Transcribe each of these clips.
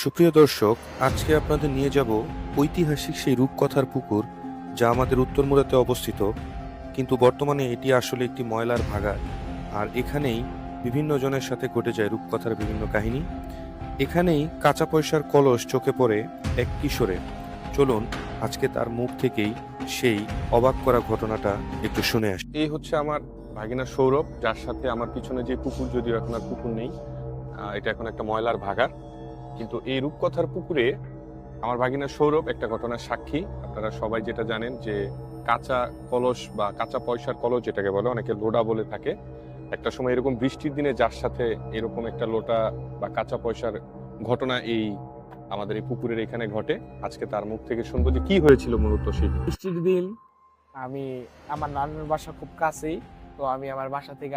সুপ্রিয় দর্শক, আজকে আপনাদের নিয়ে যাব ঐতিহাসিক সেই রূপকথার পুকুর, যা আমাদের উত্তরমুরাতে অবস্থিত। কিন্তু বর্তমানে এটি আসলে একটি ময়লার ভাগাড়। আর এখানেই বিভিন্ন জনের সাথে ঘটে যায় রূপকথার বিভিন্ন কাহিনী। এখানেই কাঁচা পয়সার কলস চোখে পড়ে এক কিশোরের। চলুন আজকে তার মুখ থেকেই সেই অবাক করা ঘটনাটা একটু শুনে আসি। এই হচ্ছে আমার ভাগিনা সৌরভ, যার সাথে আমার পিছনে যে পুকুর, যদিও এখন আর পুকুর নেই, এটা এখন একটা ময়লার ভাগাড়। কিন্তু এই রূপকথার পুকুরে আমার ভাগিনা সৌরভ একটা ঘটনার সাক্ষী। আপনারা সবাই যেটা জানেন যে কাঁচা কলস বা কাঁচা পয়সার কলস যেটাকে বলে, অনেকে লোডা বলে থাকে, একটা সময় এরকম বৃষ্টির দিনে যার সাথে এরকম একটা লোটা বা কাঁচা পয়সার ঘটনা এই আমাদের এই পুকুরের এখানে ঘটে। আজকে তার মুখ থেকে শুনবো যে কি হয়েছিল মূলত সেই বৃষ্টির দিন আমি আমার নানুর বাসা খুব কাছেই। তো আমি আমার বাসা থেকে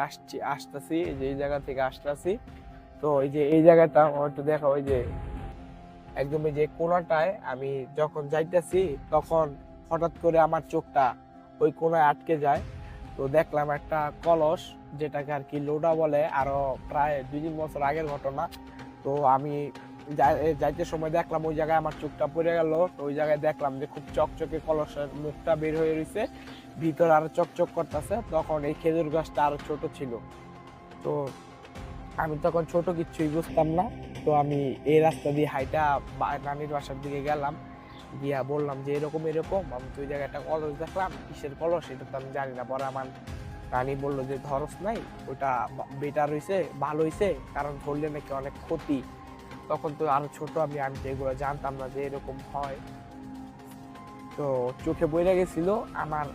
আসতেছি, এই জায়গা থেকে আসতেছি। তো এই জায়গাটা হয়তো দেখা, ওই যে একদম এই যে কোনাটায় আমি যখন যাইতেছি, তখন হঠাৎ করে আমার চোখটা ওই কোনায় আটকে যায়। তো দেখলাম একটা কলস, যেটাকে আর কি লোডা বলে, আরো প্রায় 2-3 বছর আগের ঘটনা। তো আমি যাইতে সময় দেখলাম ওই জায়গায় আমার চোখটা পড়ে গেল। তো ওই জায়গায় দেখলাম যে খুব চকচকে কলসের মুখটা বের হয়ে রয়েছে, ভিতর আরো চকচক করতেছে। তখন এই খেজুর গাছটা আরো ছোট ছিল। তো আমি তখন ছোট, কিচ্ছুই বুঝতাম না। তো আমি এই রাস্তা দিয়ে হাইটা নানির বাসার দিকে গেলাম, গিয়া বললাম যে এরকম এরকম আমি তো ওই জায়গায় একটা কলস দেখলাম। কিসের কলস এটা তো আমি জানি না। পরে আমার নানি বললো যে ধরস নাই, ওইটা বেটার হইছে, ভালো হইছে, কারণ ধরলে নাকি অনেক ক্ষতি। তখন তো আরো ছোট আমি আমি তো এগুলো জানতাম না যে এরকম হয়। তো চোখে বইরা গেছিল, আমার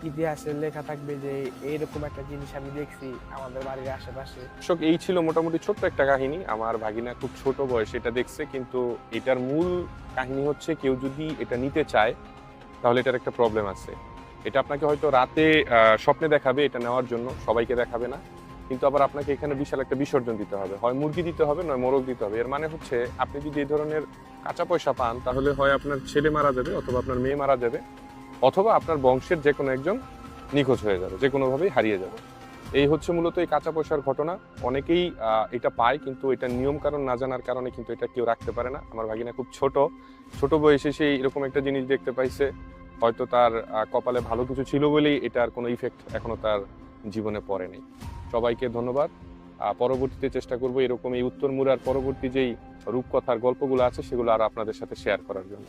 ইতিহাসে লেখা থাকবে যে এইরকম একটা জিনিস আমি দেখছি আমাদের বাড়ির আশেপাশে। দর্শক, এই ছিল মোটামুটি ছোট্ট একটা কাহিনী। আমার ভাগিনা খুব ছোট বয়সে এটা দেখছে, কিন্তু এটার মূল কাহিনী হচ্ছে কেউ যদি এটা নিতে চায় তাহলে এটার একটা প্রবলেম আছে। এটা আপনাকে হয়তো রাতে স্বপ্নে দেখাবে, এটা নেওয়ার জন্য সবাইকে দেখাবে না, কিন্তু আবার আপনাকে এখানে বিশাল একটা বিসর্জন দিতে হবে, হয় মুরগি দিতে হবে নয় মোরগ দিতে হবে। এর মানে হচ্ছে আপনি যদি এই ধরনের কাঁচা পয়সা পান, তাহলে হয় আপনার ছেলে মারা যাবে, অথবা আপনার মেয়ে মারা যাবে, অথবা আপনার বংশের যে কোনো একজন নিখোঁজ হয়ে যাবে, যে কোনোভাবেই হারিয়ে যাবে। এই হচ্ছে মূলত এই কাঁচা পয়সার ঘটনা। অনেকেই এটা পায়, কিন্তু এটা নিয়ম কারণ না জানার কারণে কিন্তু এটা কেউ রাখতে পারে না। আমার ভাগিনা খুব ছোট বয়সে সেই এরকম একটা জিনিস দেখতে পাইছে। হয়তো তার কপালে ভালো কিছু ছিল বলেই এটার কোনো ইফেক্ট এখনো তার জীবনে পড়েনি। সবাইকে ধন্যবাদ। পরবর্তীতে চেষ্টা করবো এরকম এই উত্তর মুরার পরবর্তী যেই রূপকথার গল্পগুলো আছে সেগুলো আর আপনাদের সাথে শেয়ার করার জন্য।